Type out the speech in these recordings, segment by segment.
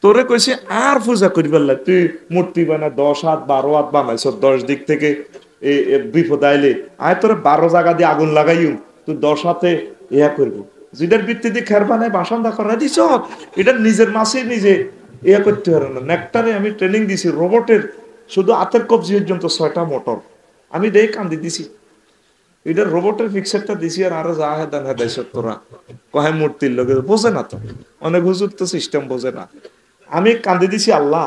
তোরে কইছে আর পূজা করিবার লাই, তুই মূর্তি বানা 10 হাত 12 হাত বানাইছ, 10 দিক থেকে বিপদ আইলে আয় তোরে 12 জায়গা দিয়ে আগুন লাগাইম, তুই 10 হাতে ইয়া করবো। যেটার ভিত্তিতে খের বানায় বাসন্দা করা দিছ, এটা নিজের মাসে নিজে ইয়া করতে পারে না। নেকটারে আমি ট্রেনিং দিছি রোবটের, শুধু হাতের কবজি পর্যন্ত 6টা মোটর আমি দেই কান্দি দিছি। এটা রোবটের ফিক্সারটা দিছি আর আরো যা হেদান হেদাইছ তোরা কহে মূর্তির লোকে বোঝে না তো, অনেক হুজুর তো সিস্টেম বোঝে না। আমি কান্দি দিছি আল্লাহ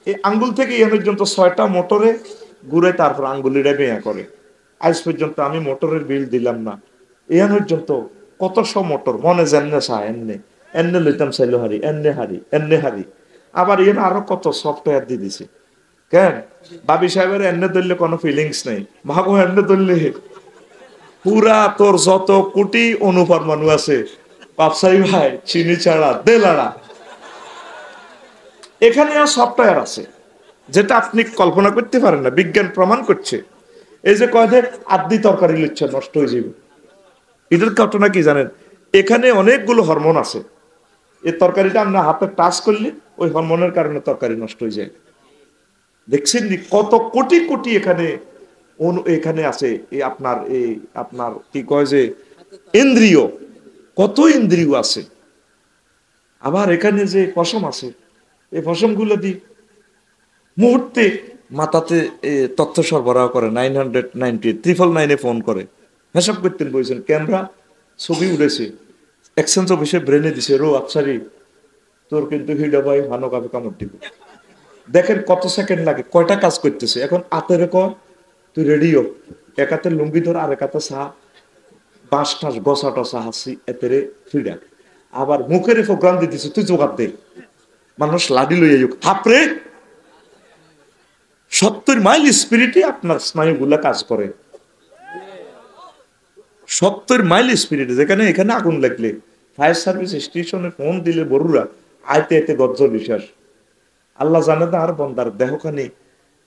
এই আঙ্গুল থেকে ইয়ে পর্যন্ত 6টা মোটরে ঘুরে তারপর আঙ্গুলিটা বেয়া করে। আজ পর্যন্ত আমি মোটরের বিল দিলাম না। ইহান পর্যন্ত কত সব মোটর মনে জানে সা এমনি এমনি লইতাম চাইলো হারি এমনি হারি এমনি হারি। আবার ইয়ে আরো কত সফটওয়্যার দিয়ে দিছে। কেন বাবি সাহেবের এমনি ধরলে কোনো ফিলিংস নেই, ভাগো এমনি ধরলে পুরা তোর যত কোটি অনুপরমাণু আছে বাপসাই ভাই চিনি ছাড়া দেলাড়া এখানে সফটওয়্যার আছে যেটা আপনি কল্পনা করতে পারেন না, বিজ্ঞান প্রমাণ করছে। এই যে কয় যে আদি তরকারি লিচ্ছে নষ্ট হয়ে যাবে, এটার ঘটনা কি জানেন? এখানে অনেকগুলো হরমোন আছে, এই তরকারিটা আমরা হাতে টাচ করলে ওই হরমোনের কারণে তরকারি নষ্ট হয়ে যায়। দেখছেন কত কোটি কোটি এখানে এখানে আছে। এই আপনার কি কয় যে ইন্দ্রিয়, কত ইন্দ্রিয় আছে। আবার এখানে যে পশম আছে, এই পশমগুলো দিয়ে মুহূর্তে মাথাতে তথ্য সরবরাহ করে। 990 ফোন করে হিসাব করতেন বলছেন, ক্যামেরা ছবি উঠেছে, এক্সচেঞ্জ অফিসে ব্রেনে দিছে রো আফসারি তোর কিন্তু হিডা ভাই ভানো কাপে কামড় দিব। দেখেন কত সেকেন্ড লাগে, কয়টা কাজ করতেছে। এখন আতের ক তুই রেডিও, এক হাতে লুঙ্গি ধর আর এক হাতে চা বাঁশ টাস গসা টসা হাসি এতেরে ফিডা। আবার মুখের প্রোগ্রাম দিতেছে তুই জোগাড় দে, মানুষ লাডি লইয়া যুগ হাপরে 70 মাইল স্পিরিটে আপনার স্নায়ুগুলা কাজ করে। 70 মাইল স্পিরিটে, যেখানে এখানে আগুন লাগলে ফায়ার সার্ভিস স্টেশনে ফোন দিলে বড়ুরা আইতে আইতে গজ্জ বিশ্বাস। আল্লাহ জানে না আর বন্দার দেহখানি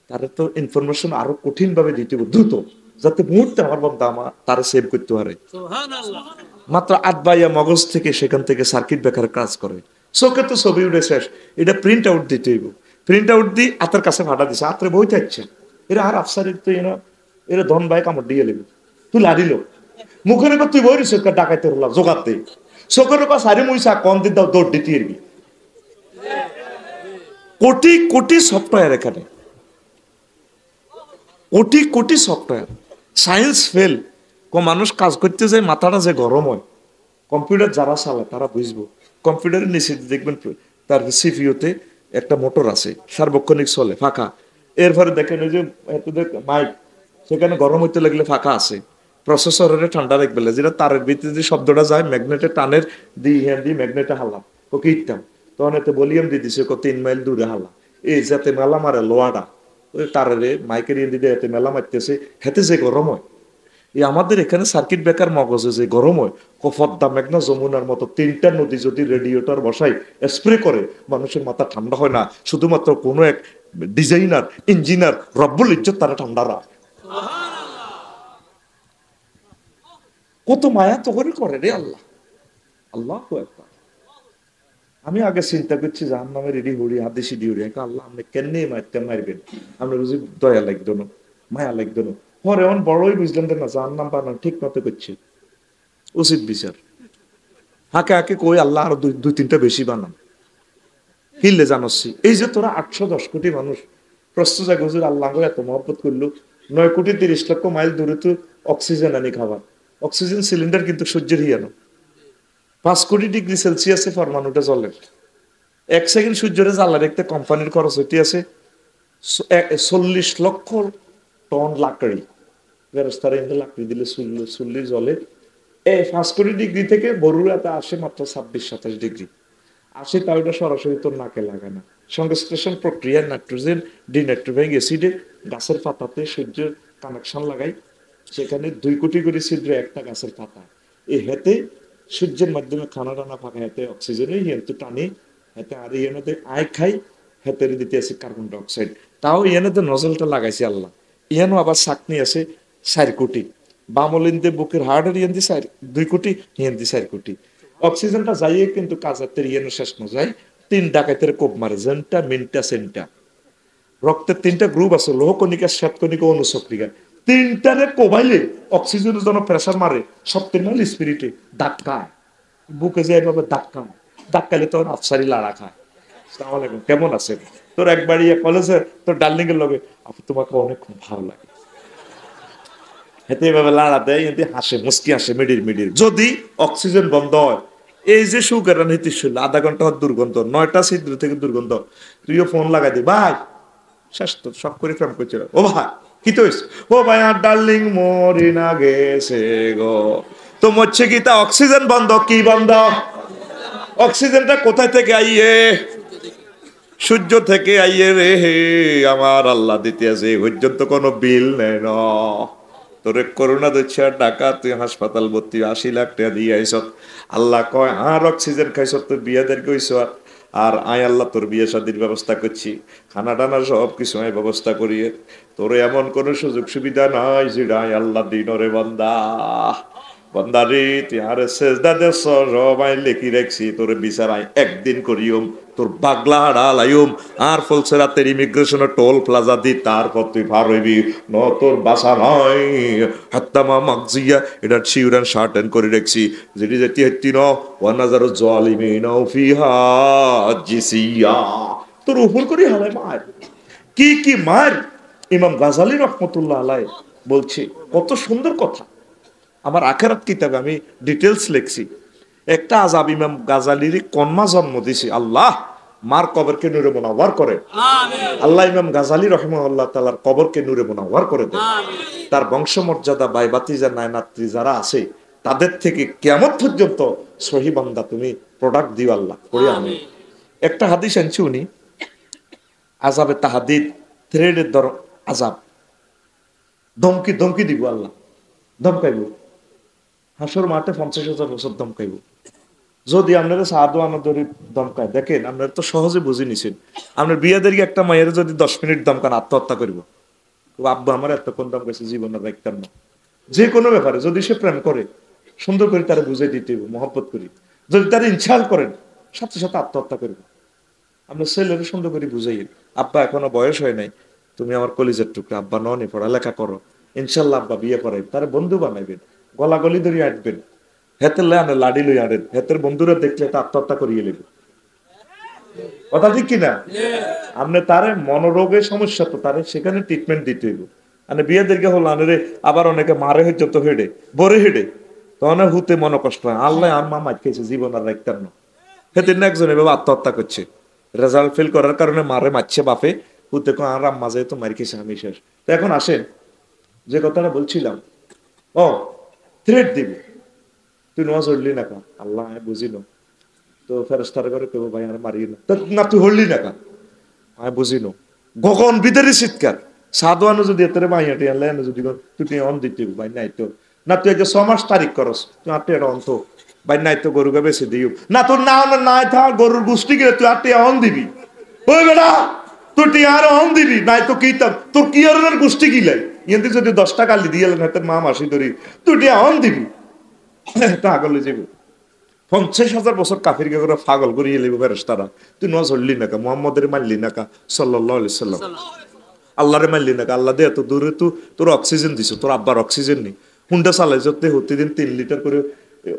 তার তো ইনফরমেশন আরো কঠিন ভাবে দিতে হবে দ্রুত, যাতে মুহূর্তে আমার বন্ধা আমার তারা সেভ করতে পারে। মাত্র আধবাইয়া মগজ থেকে সেখান থেকে সার্কিট ব্রেকার কাজ করে। চোখে তো ছবি উঠে শেষ, এটা প্রিন্ট আউট দিতে হইব। প্রিন্ট আউট দিয়ে আতের কাছে ফাটা দিছে, আত্রে বই থাকছে এরা আর আফসারি তো এরা ধন ভাই কামড় দিয়ে লেবে তুই লাড়িল মুখের এবার তুই বই রিস ডাকাইতে হলাম জোগাতে চোখের এবার সারি মুইসা কন দিন দাও দৌড় দিতে এরবি। কোটি কোটি সফটওয়্যার এখানে, crore crore software. Science fail মানুষ কাজ করতে যায় মাথাটা যে গরম হয়। কম্পিউটার যারা চালায় তারা বুঝবো, কম্পিউটারের নিচে দেখবেন তার সিপিইউতে একটা মোটর আছে, সার্বক্ষণিক চলে ফাঁকা। এরপরে দেখেন ওই যে মাইক, সেখানে গরম হইতে লাগলে ফাঁকা আছে। প্রসেসরের ঠান্ডা রাখবে, যেটা তারের ভিতরে যে শব্দটা যায় ম্যাগনেটের টানের দিয়ে ম্যাগনেটে হালাম ওকে ইটতাম, তখন এতে ভলিউম দিয়ে দিছে 3 মাইল দূরে হালা। এই যাতে মেলা মারে লোয়াটা ওই তারের মাইকের দিয়ে এতে মেলা মারতেছে, হেতে যে গরম হয়। এই আমাদের এখানে সার্কিট ব্রেকার মগজে যে গরম হয়, পদ্মা মেঘনা যমুনার মতো 3টা নদী যদি রেডিয়েটর বসাই স্প্রে করে, মানুষের মাথা ঠান্ডা হয় না। শুধুমাত্র কোনো এক ডিজাইনার ইঞ্জিনিয়ার রব্বুল ইজ্জত তারা ঠান্ডা রাখে। কত মায়া তো করে রে আল্লাহ। আল্লাহ আমি আগে চিন্তা করছি জাহান্নামের রেডি হড়ি হাদিসি ডিউরি আল্লাহ আপনি কেনে মারবেন, আমরা বুঝি দয়া লাগতো না মায়া লাগতো না। পরে এমন বড়ই বুঝলেন না জাহান্নাম বানান ঠিক মতো করছে, উচিত বিচার। হাকে হাকে কই আল্লাহ আরো 2-3টা বেশি বানান হিললে জানাচ্ছি। এই যে তোরা 810 কোটি মানুষ প্রশ্ন জাগে হুজুর আল্লাহ এত মহব্বত করলো, 9 কোটি 30 লক্ষ মাইল দূরে তো অক্সিজেন আনি খাবার, অক্সিজেন সিলিন্ডার কিন্তু সূর্যের হিয়ানো 5 কোটি ডিগ্রি সেলসিয়াসে পরমাণুটা জ্বলে। 1 সেকেন্ড সূর্যের জ্বালা দেখতে কোম্পানির খরচ হইতে আছে 40 লক্ষ টন লাকড়ি। ফেরেশতারা ইন্দে লাকড়ি দিলে চুল্লি জ্বলে। 5 কোটি ডিগ্রি থেকে বরুড়াতে আসে মাত্র 26-27 ডিগ্রি আসে, তাও এটা সরাসরি তোর নাকে লাগে না। সংশ্লেষণ প্রক্রিয়া নাইট্রোজেন ডিনাইট্রোজেনিক অ্যাসিডে গাছের পাতাতে সূর্যের কানেকশন লাগাই, সেখানে 2 কোটি করে ছিদ্র একটা গাছের পাতা। এই হেতে সূর্যের মাধ্যমে খানা টানা ফাঁকা হেতে অক্সিজেন হেতু টানি হেতে আর ইয়েনতে আয় খাই হেতের দিতে আছে কার্বন ডাইঅক্সাইড। তাও ইয়েনতে নজলটা লাগাইছে আল্লাহ। ইয়ানো আবার চাকনি আছে 4 কোটি, বামলিন্দে বুকের হার্টের ইয়েন্দি 2 কোটি হিয়েন্দি 4 কোটি। অক্সিজেনটা যাইয়ে কিন্তু কাজাতের ইয়েনো শেষ না যায়, তিন ডাকাতের কোপ মারে, জেন্টা মিন্টা সেন্টা। রক্তের তিনটা গ্রুপ আছে, লোহকণিকা, শ্বেতকণিকা, অনুচক্রিকা। তিনটারে কোবাইলে অক্সিজেনের জন্য প্রেসার মারে, সত্যি মাইল স্পিরিটে ধাক্কায় বুকে যে এভাবে ধাক্কায়, ধাক্কাইলে তখন আফসারি লাড়া খায়। আসসালামু আলাইকুম, কেমন আছেন? তোর একবার কলেজে তোর ডার্লিং এর লগে, আপু তোমাকে অনেক খুব ভালো লাগে, এতে এভাবে লাড়া দেয়, এতে হাসে, মুস্কি হাসে, মিডির মিডির। যদি অক্সিজেন বন্ধ হয়, এই যে সুগার নীতি শুনল, আধা ঘন্টা হওয়ার দুর্গন্ধ, 9টা ছিদ্র থেকে দুর্গন্ধ, তুইও ফোন লাগাই দি, ভাই শেষ তো সব করে ফ্রেম করছিল, ও ভাই কি তো ও ভাই আর ডার্লিং মরি না গেছে গো, তো মরছে কি, তা অক্সিজেন বন্ধ, কি বন্ধ? অক্সিজেনটা কোথায় থেকে আইয়ে? সূর্য থেকে আইয়ে রে হে, আমার আল্লাহ দিতে আছে, পর্যন্ত কোনো বিল নেই না। তোরে করোনা দিচ্ছে টাকা, তুই হাসপাতাল ভর্তি 80 লাখ টাকা দিয়ে আইস, আল্লাহ কয় আর অক্সিজেন খাইছ, তুই বিয়াদের কইস, আর আয় আল্লাহ তোর বিয়ে শাদির ব্যবস্থা করছি, খানা টানা সব কিছু আমি ব্যবস্থা করিয়ে, তোর এমন কোনো সুযোগ সুবিধা নাই যেটা আয় আল্লাহ দিন রে বান্দা। বান্দারে তুই আর সেজদা দেশ সবাই লেখি রাখছি, তোর বিচার আই একদিন করিয়ম, তোর বাগলা হাড়ালাইম, আর ফলসেরাতের ইমিগ্রেশনের টোল প্লাজা দি, তারপর তুই পার হইবি, ন তোর বাসা নয়। হাত্তামা মাগজিয়া এটা শিউরান শার্টেন করে রাখছি, যেটি যেটি হেত্তি ন ওয়ানাজারু জালিমিন ফিহা জিসিয়া, তোর উপর করি হালায় মার, কি কি মার। ইমাম গাজালি রহমতুল্লাহ আলাই বলছে, কত সুন্দর কথা। আমার আখেরাত কিতাবে আমি ডিটেলস লিখছি, একটা আযাব ইমাম গাজালির কন্মা জন্ম দিছে, আল্লাহ মার কবরকে নূরে মুনাওয়ার করে, আল্লাহ ইমাম গাজালি রাহিমাহুল্লাহ তাআলার কবরকে নূরে মুনাওয়ার করে দেয়, তার বংশমর্যাদা ভাই ভাতিজা নাই নাতী যারা আছে তাদের থেকে কিয়ামত পর্যন্ত সহি বান্দা তুমি প্রোডাক্ট দিও আল্লাহ করি আমি। একটা হাদিস আনছি উনি, আযাবে তাহাদিদ, থ্রেডের দর আযাব, ধমকি ধমকি দিব আল্লাহ, ধমকাইব হাসর মাঠে 50,000 বছর ধমকাইব। যদি আপনারা সাধু আনাদরি দমকায়, দেখেন আপনারা তো সহজে বুঝে নিছেন, আপনার বিয়াদেরকে একটা মায়ের যদি 10 মিনিট দমকান আত্মহত্যা করব, আব্বা আমার এতক্ষণ দমকাইছে জীবনের রাখতাম না। যে কোনো ব্যাপারে যদি সে প্রেম করে, সুন্দর করে তারা বুঝাই দিতে হবে, মহব্বত করি। যদি তারা ইনশাল করেন, সাথে সাথে আত্মহত্যা করবে। আপনার ছেলের সুন্দর করে বুঝাইয়েন, আব্বা এখনো বয়স হয় নাই, তুমি আমার কলিজের টুকরা, আব্বা ননি পড়ালেখা করো, ইনশাল্লাহ আব্বা বিয়ে করাই, তার বন্ধু বানাইবেন, গলাগলি ধরে আঁটবেন, হেতের আনে লাডি লই আনেন, হেতের বন্ধুরা দেখলে এটা আত্মহত্যা করিয়ে নেবে। কথা ঠিক কিনা? আপনি তারে মনোরোগের সমস্যা, তো তারে সেখানে ট্রিটমেন্ট দিতে হইব। মানে বিয়েদেরকে হলো আনে, আবার অনেকে মারে হয়ে যত হেডে বরে হেডে, তখন হুতে মনে কষ্ট হয়, আল্লাহ আম্মা মাছ খেয়েছে জীবন আর রাখতাম না। হেতের না একজন এভাবে আত্মহত্যা করছে, রেজাল্ট ফেল করার কারণে মারে মারছে বাপে, হুতে কো আর আম্মা যেহেতু মার খেয়েছে আমি শেষ। তো এখন আসেন যে কথাটা বলছিলাম, ও থ্রেট দিবি, তুই নামাজ পড়লি না কা, আল্লাহ বুঝিল, তো ফেরেশতার করে কেউ ভাই আর মারি না, তুই হরলি না কা, আমি বুঝিল, গগন বিদারি চিৎকার, সাধুয়ানো যদি এত মাইয়াটি আনলে যদি তুই অন দিতে ভাই নাই তো, না তুই একটা 6 মাস তারিখ করস, তুই আটে অন্ত ভাই নাই তো গরুকে বেছে দিও না, তোর না নাই থাক গরুর গোষ্ঠী গেলে তুই আটে অন দিবি, ওই বেটা তুই টিয়ার অন দিবি, নাই তো কি তোর কি আর গোষ্ঠী গিলাই, কিন্তু যদি 10 টাকা দিয়ে হাতের মা মাসি ধরি, তুই টিয়া অন দিবি, পাগলে যাবো। 50,000 বছর কাফিরকে করে পাগল করিয়ে লিব ফেরেশতারা, তুই নজ হল্লি নাকা, মুহাম্মদের মানলি নাকা সাল্লাল্লাহু আলাইহি সাল্লাম, আল্লাহরে মানলি নাকা, আল্লাহ দে এত দূরে তোর অক্সিজেন দিছ, তোর আব্বার অক্সিজেন নেই, হুন্ডা চালাই যতে প্রতিদিন 3 লিটার করে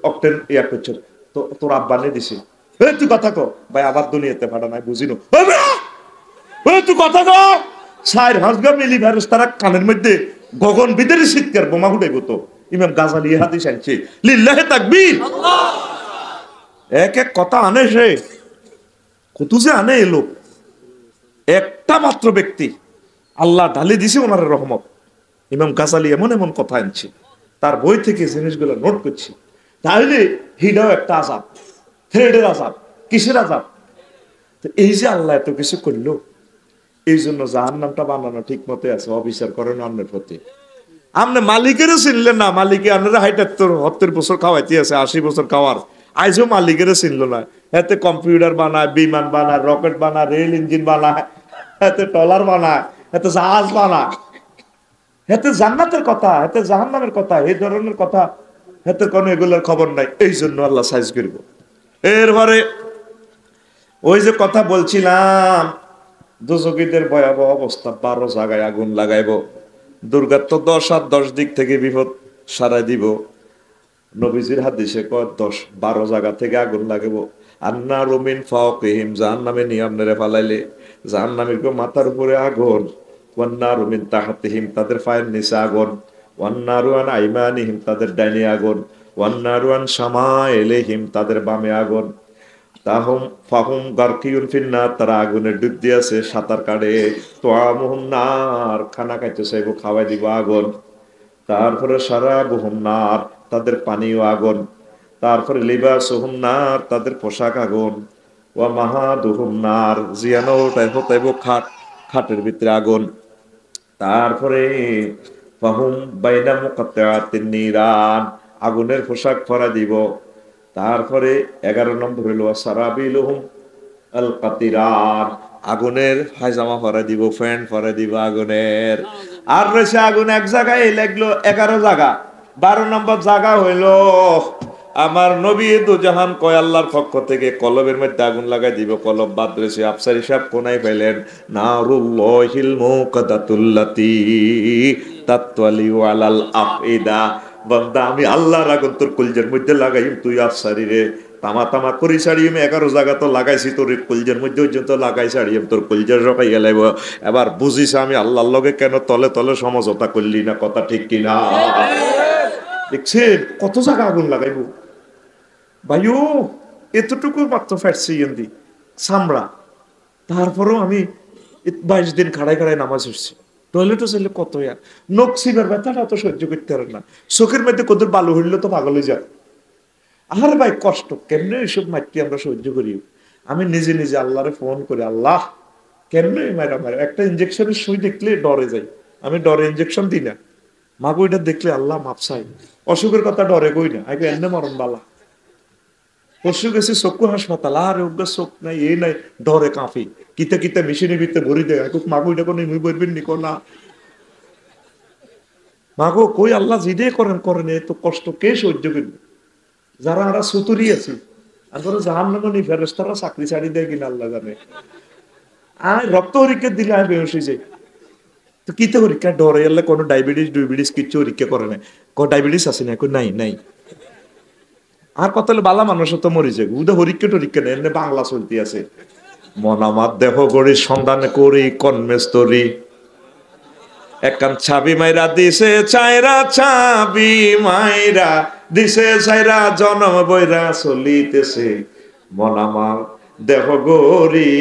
অক্টেন ইয়া করছ, তো তোর আব্বা নে দিছে, তুই কথা কো ভাই, আবার দুনিয়াতে ফাটা নাই বুঝিনো, তুই কথা কো, সাইর হাসগা মিলি ফেরেশতারা কানের মধ্যে গগন বিদারি চিৎকার বোমা ফুটাইব। তো ইমাম গাজালি হাদিস আনছে, লিল্লাহি তাকবীর, এক এক কথা আনে সে, কত যে আনে এলো, একটা মাত্র ব্যক্তি আল্লাহ ঢালি দিছে ওনার রহমত, ইমাম গাজালি এমন এমন কথা আনছে, তার বই থেকে জিনিসগুলো নোট করছি। তাহলে হিডাও একটা আযাব, থ্রেডের আযাব, কিসের আযাব? তো এই যে আল্লাহ এত কিছু করলো, এই জন্য জাহান্নামটা বানানো ঠিক মতে আছে, অবিচার করেন অন্যের প্রতি। আপনি মালিকেরও চিনলেন না, মালিকে আপনারা 70 বছর খাওয়াইতে আছে, 80 বছর খাওয়ার, আইজও মালিকেরও চিনল না। এতে কম্পিউটার বানায়, বিমান বানায়, রকেট বানায়, রেল ইঞ্জিন বানায়, এতে ট্রলার বানায়, এতে জাহাজ বানায়, এতে জান্নাতের কথা, এতে জাহান্নামের কথা, এই ধরনের কথা এতে কোনো এগুলোর খবর নাই। এই জন্য আল্লাহ সাইজ করব। এরপরে ওই যে কথা বলছিলাম, দোজখীদের ভয়াবহ অবস্থা, 12 জায়গায় আগুন লাগাইব। দুর্গার তো 10 আর 10 দিক থেকে বিপদ সারাই দিব। নবীজির হাদিসে কয় 10-12 জায়গা থেকে আগুন লাগাবো। আন্না রুমিন ফাওকিহিম, জাহান্নামে নিয়াম নেড়ে ফালাইলে জাহান্নামীর মাথার উপরে আগুন। ওয়ান্না রুমিন তাহাতিহিম, তাদের পায়ের নিচে আগুন। ওয়ান্না রুয়ান আইমানিহিম, তাদের ডাইনে আগুন। ওয়ান্না রুয়ান শামাইলিহিম, তাদের বামে আগুন। তাহুম ফাহুম গারকিউন ফিন্নার, তারা আগুনে ডুব দিয়েছে, সাঁতার কাটে। তোয়ামুহুম নার, খানা খাইতে চাইব, খাওয়াই দিব আগুন। তারপরে সারাবুহুম নার, তাদের পানীয় আগুন। তারপরে লিবাসুহুম নার, তাদের পোশাক আগুন। ওয়া মাহাদুহুম নার, জিয়ানো টাইপ তাইব খাট, খাটের ভিতরে আগুন। তারপরে ফাহুম বাইনা মুকাত্তাআতিন নিরান, আগুনের পোশাক পরা দিব। তারপরে 11 নম্বর হইল সারাবিলুহুম আল কাতিরান, আগুনের হাইজামা পরা দিব, ফ্যান পরা দিব আগুনের। আর রয়েছে আগুন এক জায়গায় লাগলো 11 জায়গা। 12 নম্বর জায়গা হইল আমার নবী দুজাহান কয় আল্লাহর পক্ষ থেকে কলবের মধ্যে আগুন লাগাই দিব। কলব বাদ রয়েছে, আফসারি সাহেব কোনায় পাইলেন নারুল্লাহিল মুকাদাতুল্লাতি তাতওয়ালিউ আলাল আফইদা। বান্দা, আমি আল্লাহর আগুন তোর কলজের মধ্যে লাগাইম, তুই আফসারি রে তামা তামা করি ছাড়িম। 11 জায়গা তো লাগাইছি, তোর কলজের মধ্যে পর্যন্ত লাগাই ছাড়িম, তোর কলজের রকাই গেলাইব। এবার বুঝিস আমি আল্লাহর লগে কেন তলে তলে সমঝোতা করলি না, কথা ঠিক কিনা? দেখছেন কত জায়গা আগুন লাগাইবো ভাইও, এতটুকু মাত্র ফ্যাটছি এমনি চামড়া। তারপরেও আমি 22 দিন খাড়াই খাড়াই নামাজ উঠছি। টয়লেটও চাইলে কত আর নকশিবের ব্যথাটা তো সহ্য করতে পারে না। চোখের মধ্যে কত বালু হইলে তো পাগল হয়ে যায়। আরে ভাই কষ্ট কেমনে এইসব মাইটি আমরা সহ্য করি। আমি নিজে নিজে আল্লাহরে ফোন করি, আল্লাহ কেমনে মারা মারা, একটা ইঞ্জেকশনের সুই দেখলে ডরে যাই। আমি ডরে ইঞ্জেকশন দিই না, মা বইটা দেখলে আল্লাহ মাপসাই। অসুখের কথা ডরে কই না, আগে এনে মরণ বালা। পরশু গেছি চক্ষু হাসপাতাল, আর ওগা চোখ নাই এ নাই, ডরে কাঁপি। কিতে কিতে মেশিনের ভিতরে ভরি দেয়, মাগো এটা কোনো মুই বলবেন নি না। মাগো কই আল্লাহ জিদে করেন করেন, এত কষ্ট কে সহ্য করবে? যারা আমরা সুতুরি আছি, আর জাহান নামে ফেরেস্তারা চাকরি ছাড়ি দেয় কিনা আল্লাহ জানে। আর রক্ত পরীক্ষা দিলে আমি বেহস হয়ে যাই। তো কিতে পরীক্ষা ডরে এলে কোনো ডায়াবেটিস কিচ্ছু পরীক্ষা করে না। ডায়াবেটিস আছে না? নাই নাই। আর কত বালা মানুষ তো মরি যায়, উদা হরিক্কা টরিক্কা নেই, এমনি বাংলা চলতে আছে। মন আমার দেহ গড়ি সন্ধান করি কন্মেস্তরি, একখান ছাবি মাইরা দিছে চাইরা, ছাবি মাইরা দিছে চাইরা, জনম বইরা চলিতেছে মন আমার দেহ গড়ি।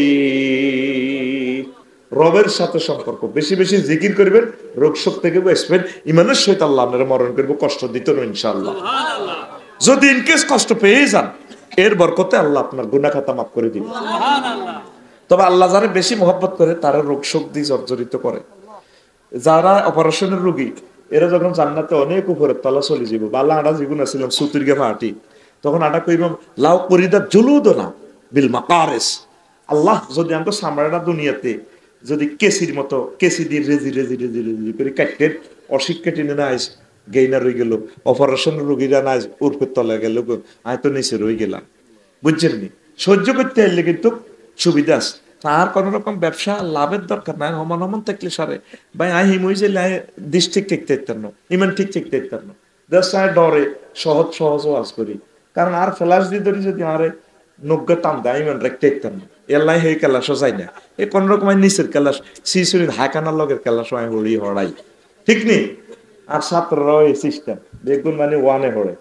রবের সাথে সম্পর্ক বেশি বেশি জিকির করবেন, রোগ শোক থেকে বাঁচবেন, ইমানের সহিত আল্লাহ আপনারা মরণ করবো, কষ্ট দিত না ইনশাআল্লাহ। যদি ইনকেস কষ্ট পেয়ে যান, এর বরকতে আল্লাহ আপনার গুনাহ খাতা মাফ করে দিবেন। তবে আল্লাহ যারা বেশি মহব্বত করে তারা রোগ শোক দিয়ে জর্জরিত করে। যারা অপারেশনের রোগী, এরা যখন জান্নাতে অনেক উপরে তলা চলে যাব, বালা আটা জীবন আসছিলাম সুতিরগে ফাটি, তখন আটা কইবাম লাউ পরিদা জুলুদ না বিল মাকারেস। আল্লাহ যদি আমাকে সামরাটা দুনিয়াতে যদি কেসির মতো কেসি দিয়ে রেজি রেজি রেজি রেজি করে কাটতেন, অশিক্ষা টেনে না আইস গেইনা রয়ে গেল, অপারেশনের রোগীরা না উর্ফের তলা গেল, আয় তো নিচে রয়ে গেলাম। বুঝছেন নি? সহ্য করতে আইলে কিন্তু সুবিধা আছে। তার কোন রকম ব্যবসা লাভের দরকার নাই, হমান হমান থাকলে সারে ভাই আই হিমই যে দিস ঠিক ঠিকতে ইত্যান্ন, ইমান ঠিক ঠিকতে ইত্যান্ন ডরে সহজ সহজ আজ করি। কারণ আর ফ্লাশ দিয়ে ধরি যদি আরে নগ্য টান দেয় ইমান রাখতে ইত্যান্ন, এল্লাই হে কেলাসও যাই না। এ কোন রকম নিচের কেলাস শিশুরির হাইকানার লগের কেলাস আমি হড়ি হড়াই, ঠিক নেই? আর ছাত্ররা এই সিস্টেম দেখুন, মানে ওয়ানে হড়ে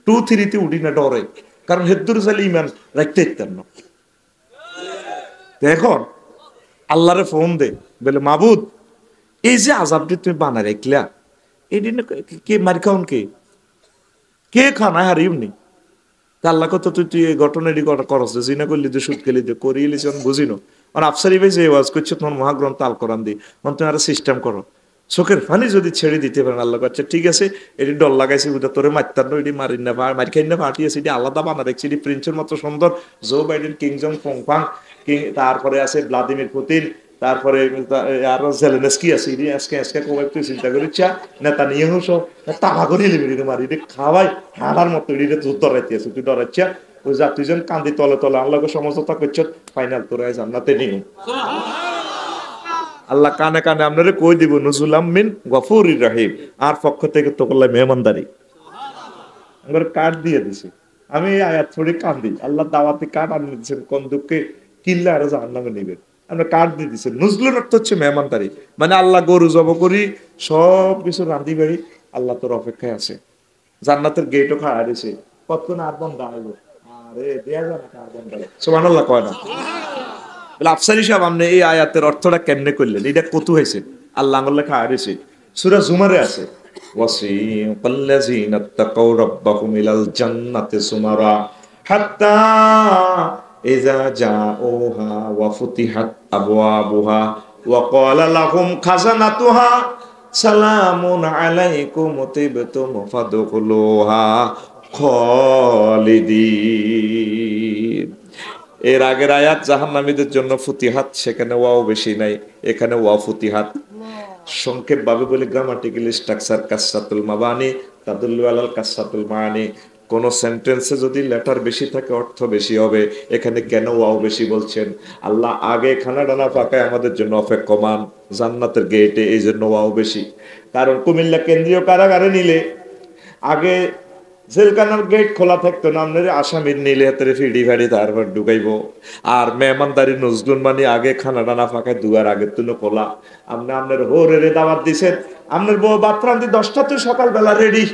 2-3 উঠি না ডরে, কারণ হেদ্দুর চাইলে ইমান রাখতে ইত্যান্ন। এখন আল্লাহরে ফোন দে, বলে মাবুদ এই যে আজাবটি তুমি বানা রাখলা, এই দিন কে মারি খাওন, কে কে খানা হারিম নি? আল্লাহ কত তুই তুই এই ঘটনাটি করস জিনা করলি, যে সুদ খেলি করিয়েলিস বুঝিনো। আর আফসারি ভাই যে ওয়াজ করছে তোমার মহাগ্রন্থ আল কোরআন দি, তুমি আর সিস্টেম করো, চোখের পানি যদি ছেড়ে দিতে পারেন আল্লাহ কাছে, ঠিক আছে এটি ডল লাগাইছি বুঝা তোরে মারতার এটি মারি না মারি খাই না ফাটিয়েছে, এটি আলাদা বানা রাখছি, এটি প্রিন্সের মতো সুন্দর। জো বাইডেন, কিং জং ফংফাং কিং, তারপরে আছে ভ্লাদিমির পুতিন, তারপরে আরো জেলেনস্কি আছে ইনি আজকে আজকে কবে তুই চিন্তা করিচ্ছা নেতা নিয়ে হোস তামা করে লিবি মারি খাওয়াই হাঁড়ার মতো ইডিতে তুই ডরাইতে আছে তুই ডরাইচ্ছা ওই যা তুই যেন কান্দি তলে তলে আল্লাহকে সমঝোতা করছ ফাইনাল তোরা জান্নাতে নিয়ে আল্লাহ কানে কানে আপনারে কই দিব নজুলাম মিন গফুরির রহিম আর পক্ষ থেকে তো করলে মেহমানদারি আমার কার্ড দিয়ে দিছে আমি আয়াত ছড়ি কান্দি আল্লাহ দাওয়াতি কার্ড আনি দিয়েছেন কোন দুঃখে কিনলে আরো জাহান্নামে নেবেন আমরা কার্ড দিয়ে দিচ্ছেন নজরুল অর্থ হচ্ছে মেহমানদারি মানে আল্লাহ গরু জব করি সব কিছু রান্ধি বাড়ি আল্লাহ তোর অপেক্ষায় আছে জান্নাতের গেটও খাওয়া দিছে কতক্ষণ আর বন্ধ আইব আরে দেয়া যায় না আর বন্ধ সুবহানাল্লাহ কয় না বলে আফসারি সাহেব আপনি এই আয়াতের অর্থটা কেমনে করলেন এটা কত হয়েছে আল্লাহ আঙুল লেখা হারিয়েছে সূরা জুমারে আছে ওয়াসিকাল্লাযীনা তাকাউ রাব্বাহুম ইলাল জান্নাতি সুমারা হাত্তা ইযা জাউহা ওয়া ফুতিহাত আবওয়াবুহা ওয়া ক্বালা লাহুম খাজানাতুহা সালামুন আলাইকুম তিবতুম ফাদখুলুহা খালিদিন এর আগের আয়াত জাহান্নামীদের জন্য ফুতিহাত সেখানে ওয়াও বেশি নাই এখানে ওয়া ফুতিহাত সংক্ষেপ ভাবে বলে গ্রামাটিক্যাল স্ট্রাকচার কাসরাতুল মাবানি তাদুল্লু আলাল কাসরাতুল মানি কোন সেন্টেন্সে যদি লেটার বেশি থাকে অর্থ বেশি হবে এখানে কেন ওয়াও বেশি বলছেন আল্লাহ আগে খানা ডানা পাকায় আমাদের জন্য অপেক্ষমান জান্নাতের গেটে এই জন্য ওয়াও বেশি কারণ কুমিল্লা কেন্দ্রীয় কারাগারে নিলে আগে জেলখানার গেট খোলা থাকতো না আপনার আসামির নিলে হাতের ফিডি ফাড়ি তারপর ঢুকাইবো আর মেহমানদারি নজরুল মানে আগে খানা ডানা ফাঁকায় দুয়ার আগের তুলো খোলা আপনি আপনার হোরে দাওয়াত দিছেন আপনার বউ বাথরাম দিয়ে 10টাতে সকালবেলা রেডি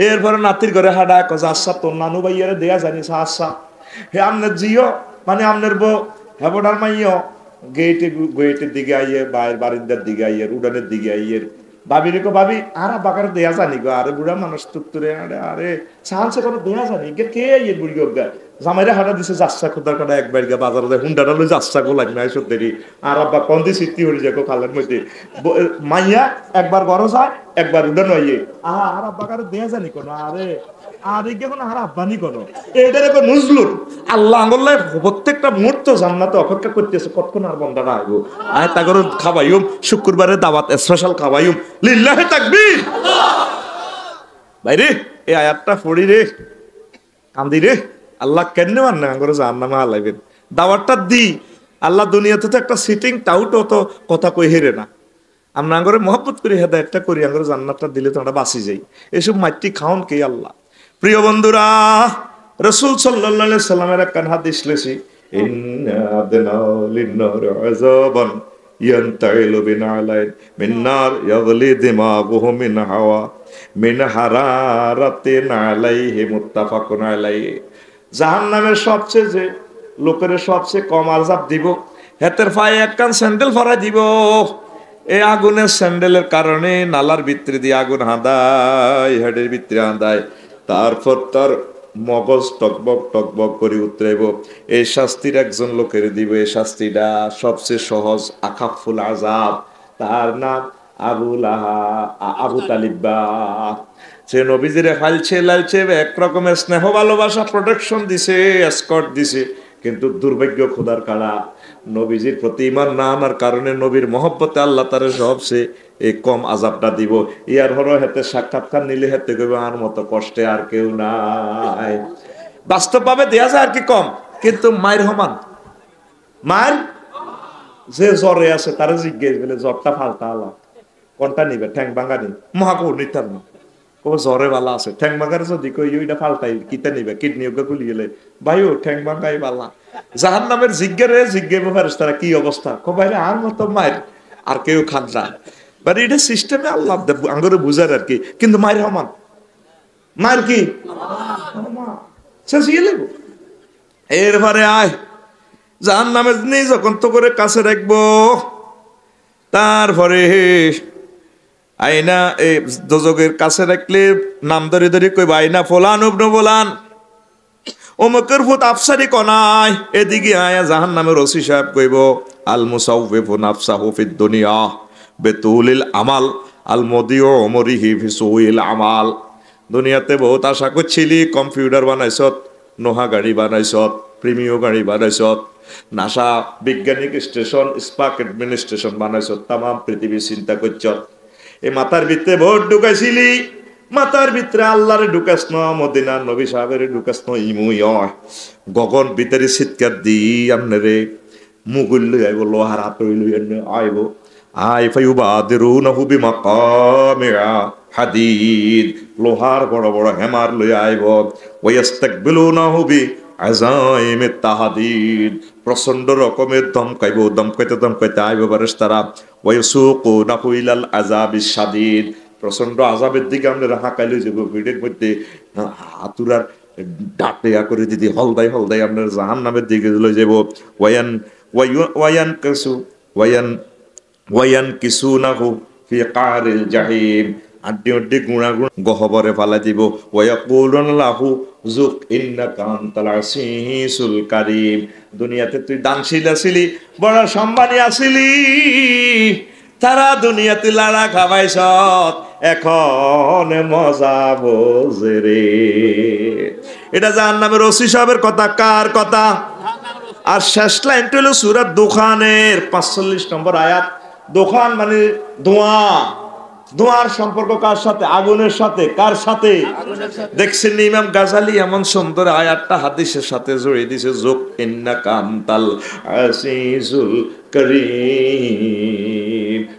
এরপরে নাতির ঘরে হাডা কজা আচ্ছা তোর নানু ভাইয়ারে দেয়া জানিস আচ্ছা হে আপনার জিও মানে আপনার বউ হেবডার মাইও গেটের দিকে আইয়ে বাইরের বারিন্দার দিকে আইয়ে উডানের দিকে আইয়ে ভাবি রেখো ভাবি আর বাকার দেয়া জানি গো আরে বুড়া মানুষ তুত্তুরে আরে আরে সাহায্য করে দেয়া জানি কে ইয়ে বুড়ি গা জামাইরা হাঁটা দিছে যাচ্ছা খোদার কাটা একবার গা বাজারে যায় হুন্ডাটা লই যাচ্ছা গো লাগবে না এসব দেরি আর আব্বা কন্দি সিদ্ধি হয়ে যায় খালের মধ্যে মাইয়া একবার বড় যায় একবার উডান হইয়ে আর আব্বাকার দেয়া জানি কোনো আরে আর এখন আর আব্বানি কোনো এটার এখন নজরুল আল্লাহ আঙ্গুল্লাহ প্রত্যেকটা মুহূর্ত জান্নাতে অপেক্ষা করতেছে কতক্ষণ আর বন্দাটা আইবো আয় তাগর খাবাইম শুক্রবারে দাওয়াত স্পেশাল খাবাইম লিল্লাহি তাকবীর ভাইরে এই আয়াতটা পড়ি রে কান্দি রে আল্লাহ কেন মান না আঙ্গুর জান্নামে আলাইবেন দাওয়াতটা দি আল্লাহ দুনিয়াতে তো একটা সিটিং টাউট তো কথা কই হেরে না আমরা আঙ্গুরে মহব্বত করি হেদায়েতটা করি আঙ্গুর জান্নাতটা দিলে তো আমরা বাঁচি যাই এসব মাটি খাওন কে আল্লাহ প্রিয় বন্ধুরা রাসূল সাল্লাল্লাহু আলাইহি সাল্লামের এক হাদিস লেছি ইন্না আদনাউ লিন-নার আযাবান ইয়ানতাইলু বিনালাইন মিন-নার ইয়াগলি দিমাগুহু মিন হাওয়া মিন হারারাতিন আলাইহি মুত্তাফাকুন আলাইহি জাহান্নামের সবচেয়ে যে লোকের সবচেয়ে কম আযাব দিব হেতের পায়ে একখান স্যান্ডেল ফরাই দিব এই আগুনের স্যান্ডেলের কারণে নালার ভিতরে দিয়ে আগুন হাঁদায় হেডের ভিতরে হাঁদায় তারপর তার মগজ টকবক করে উতরাইব এই শাস্তির একজন লোকের দিব এই শাস্তিটা সবচেয়ে সহজ আখাফুল আযাব তার নাম আবু তালিব সে নবীজিরে ফালছে লালছে এক রকমের স্নেহ ভালোবাসা প্রোটেকশন দিছে এসকর্ট দিছে কিন্তু দুর্ভাগ্য খোদার কাড়া নবীজির প্রতি ঈমান না আনার কারণে নবীর মহব্বতে আল্লাহ তার সবচেয়ে এই কম আযাবটা দিব ইয়ার হলো হেতে সাক্ষাৎকার নিলে হেতে কইবে আর মতো কষ্টে আর কেউ নাই বাস্তবভাবে দেয়া যায় আর কি কম কিন্তু মায়ের সমান মায়ের যে জ্বরে আছে তারা জিজ্ঞেস বলে জ্বরটা ফালতা আলা কোনটা নিবে ঠ্যাং ভাঙা নি মহাকৌর নিতাম না কবে জ্বরে বালা আছে ঠ্যাং ভাঙার যদি কই ওইটা ফালতাই কিতা নিবে কিডনি ওকে খুলি গেলে ভাইও ঠ্যাং ভাঙাই বালা জাহান্নামের জিজ্ঞাসা ফেরেশতারা কি অবস্থা কো ভাইরে আর মতো মায়ের আর কেউ খান না বাট এটা সিস্টেমে আল্লাহ আঙ্গুরে বুঝার আর কি কিন্তু মায়ের সমান মায়ের কি এরপরে আয় জাহান্নামের নেই যখন তো করে কাছে রাখবো তারপরে আইনা এই দোজকের কাছে রাখলে নাম ধরে ধরে কইবা আইনা ফলান উবনু ফলান অমুকের ফুত আফসারি কনাই এদিকে আয়া জাহান্নামের ওসি সাহেব কইব আল মুসাউফিফু নাফসাহু ফিদ দুনিয়া বেতুলিল আমাল আল মদিউ উমরিহি ফি সুইল আমাল দুনিয়াতে বহুত আশা করছিলি কম্পিউটার বানাইছত নোহা গাড়ি বানাইছত প্রিমিয় গাড়ি বানাইছত নাসা বিজ্ঞানিক স্টেশন স্পার্ক অ্যাডমিনিস্ট্রেশন বানাইছো, তাম পৃথিবী চিন্তা করছ। এই মাথার ভিতরে ভোট ঢুকাইছিলি, মাথার ভিতরে আল্লাহরে ঢুকাস ন, মদিনা নবী সাহেবের ঢুকাস ন, ইমুই গগন ভিতরে চিৎকার দি আমনে রে মুগুল লই আইব, লোহার হাতড়ি লই আইব, আই ফায়ুবাদিরুনাহু বিমাকামিআ হাদিদ, লোহার বড় বড় হেমার লই আইব, ওয়াস্তাকবিলুনাহু বিআযাইমিত তাহাদিদ, প্রচন্ড রকমের দমকাইব, দমকাইতে আইব ফেরেশতারা, ওয়াসুকুনাহু ইলাল আযাবিস শাদীদ, প্রচন্ড আযাবের দিকে আমরা হাঁকাই লই যাব, ভিড়ের মধ্যে হাতুরার ডাটিয়া করে দিদি হলদাই হলদাই আপনার জাহান্নামের দিকে লই যাব। ওয়ায়ান কিসুনাহু ফি কারিল জাহিম, আড্ডি আড্ডি গুণা গুণ গহবরে ফালা দিব। ওয়ায়াকুলুনা লাহু যুক ইন্নাকা আনতাল আসিসুল কারীম, দুনিয়াতে তুই দানশীল আছিলি, বড় সম্মানী আছিলি, তারা দুনিয়াতে লাড়া খাবাইছ, এখন মজা বোঝে রে। এটা জাহান্নামের ওসি সাহেবের কথা, কার কথা? আর শেষ লাইনটা হলো সূরা দুখানের 45 নম্বর আয়াত। দুখান মানে ধোঁয়া, ধোঁয়ার সম্পর্ক কার সাথে? আগুনের সাথে। কার সাথে? দেখছেন ইমাম গাজালি এমন সুন্দর আয়াতটা হাদিসের সাথে জড়িয়ে দিয়েছে, যুক ইন্নাকা আনতাল আসিসুল কারীম,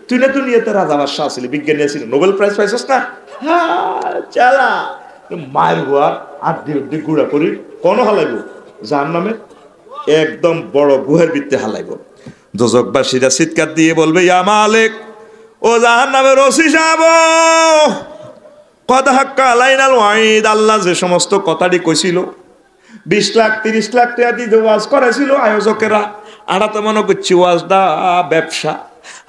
তুই না দুনিয়াতে রাজা বাদশা আছিলি, বিজ্ঞানী আছিলি, নোবেল প্রাইজ পাইছিস না, হ্যাঁ চালা মায়ের গোয়ার আড্ডি উড্ডি গুড়া করি কোন হালাইব জাহান্নামে, একদম বড় গুহের ভিতরে হালাইব। দোজকবাসীরা চিৎকার দিয়ে বলবে, ইয়া মালিক, ও জাহান্নামের ওসি সাহেব, কদ হাক্কা আলাইনাল ওয়াইদ, আল্লাহ যে সমস্ত কথাটি কইছিল, 20 লাখ 30 লাখ টাকা দিয়ে ওয়াজ করেছিল আয়োজকেরা, আড়া তো মনে করছি ওয়াজটা ব্যবসা।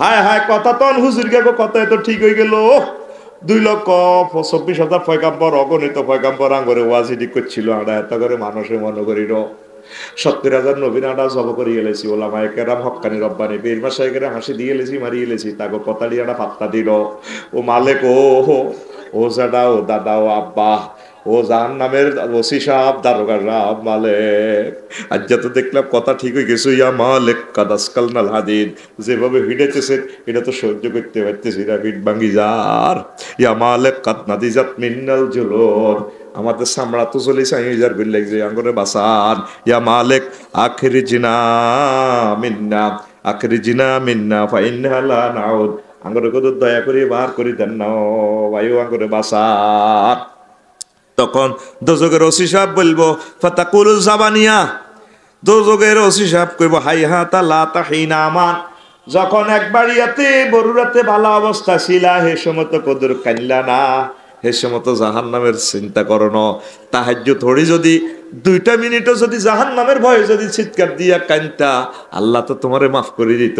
হায় হায়, কথা তো হুজুর গে কথা তো ঠিক হয়ে গেল, 2,24,000 পয়গাম্বর, অগণিত পয়গাম্বর আঙ্গরে ওয়াজি ঠিক করছিল, আড়া এত করে মানুষের মনে করিল 70,000 নবীন আডা জব করে গেলেছি, ওলামায়ে কেরাম হক্কানি রব্বানি পীর মাশায়েখেরা হাসি দিয়ে গেলেছি, মারি গেলেছি, তাকে কথাটি আডা পাত্তা দিল। ও মালিক, ও জাডা, ও দাদা, ও আব্বা, ও জাহান্নামের ওসি সাহেব, দারোগা সাহেব, মালিক, আজ তো দেখলাম কথা ঠিক হয়ে গেছে, ইয়া মালিক কাদাসকালনাল হাদিদ, যেভাবে হিডেতেছেন এটা তো সহ্য করতে পারতেছি না, হিট ভাঙ্গি যার, ইয়া মালিক কাদ নাদিজাত মিন্নাল জুলুদ, আমাদের সামরা তো চলে চাইজার বিল লাগছে আঙ্গরে বাসান, ইয়া মালিক আখরিজিনা মিন্না, আখরিজিনা মিন্না ফাইন্না লা নাউদ, আঙ্গরে কত দয়া করে বার করে দেন না বায়ু, আঙ্গরে বাসান। তখন দোজকের ওসি সাহেব বলবো, ফাতাকুল জাবানিয়া, দোজকের ওসি সাহেব কইব, হাইহাতা লা তাহিনা আমান, যখন একবার ইয়াতে বরুরাতে ভালো অবস্থা ছিলা, হে সময় তো কদর কাইলা না, হে সময় তো জাহান্নামের চিন্তা করো না, তাহাজ্জুদ থোড়ি যদি 2টা মিনিটও যদি জাহান্নামের ভয়ে যদি চিৎকার দিয়া কাইনতা, আল্লাহ তো তোমারে মাফ করে দিত,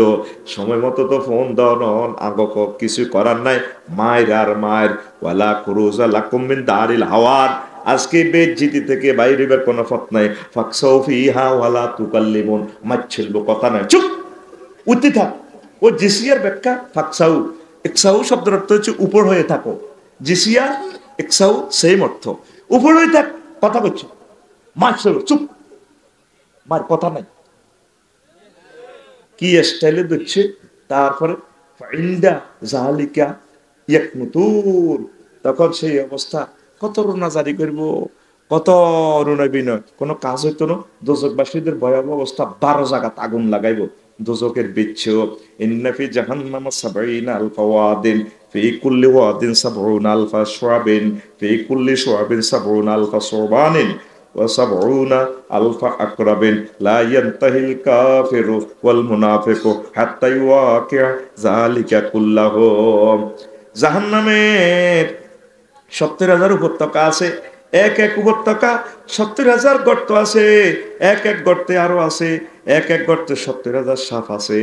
সময় মতো তো ফোন দাও নন, আগক কিছু করার নাই, মায়ের আর মায়ের, ওয়ালা খুরুজা লাকুম মিন দারিল হাওয়ার, আজকে বেজ্জিতি থেকে বাইরে বের কোনো পথ নাই, ফাকসাউ ফিহা ওয়ালা তুকাল্লিমুন, মাচ্ছিলবো কথা নাই, চুপ উঠতে থাক। ও জিসিয়ার ব্যাখ্যা ফাকসাউ, ইকসাউ শব্দের অর্থ হচ্ছে উপর হয়ে থাকো, জিসিয়া ইকসাউ সেম অর্থ, উপর হয়ে থাক, কথা বলছো, মাছ চুপ, মার কথা নাই, কি স্টাইলে দিচ্ছে। তারপরে ফাইন্দা জালিকা ইয়াকনুতুন, তখন সেই অবস্থা কত রুনা জারি করব, কত রুনা বিনয়, কোনো কাজ হইতো না। দোজকবাসীদের ভয়াবহ অবস্থা, 12 জায়গাত আগুন লাগাইব, দোজকের বিচ্ছেদ। ইন্না ফি জাহান্নামা 70 আলফা ওয়াদিন, ফি কুল্লি ওয়াদিন 70 আলফা শুআবিন, ফি কুল্লি শুআবিন 70 আলফা সুবানিন ওয়া 70 আলফা আকরাবিন, লা ইয়ানতাহিল কাফিরু ওয়াল মুনাফিকু হাত্তা ইউওয়াকিআ যালিকা কুল্লাহু। জাহান্নামের 70,000 উপত্যকা আছে, এক এক উপত্যকা 70,000 গর্ত আছে, এক এক গর্তে আরো আছে, এক এক গর্তে 70,000 সাপ আছে,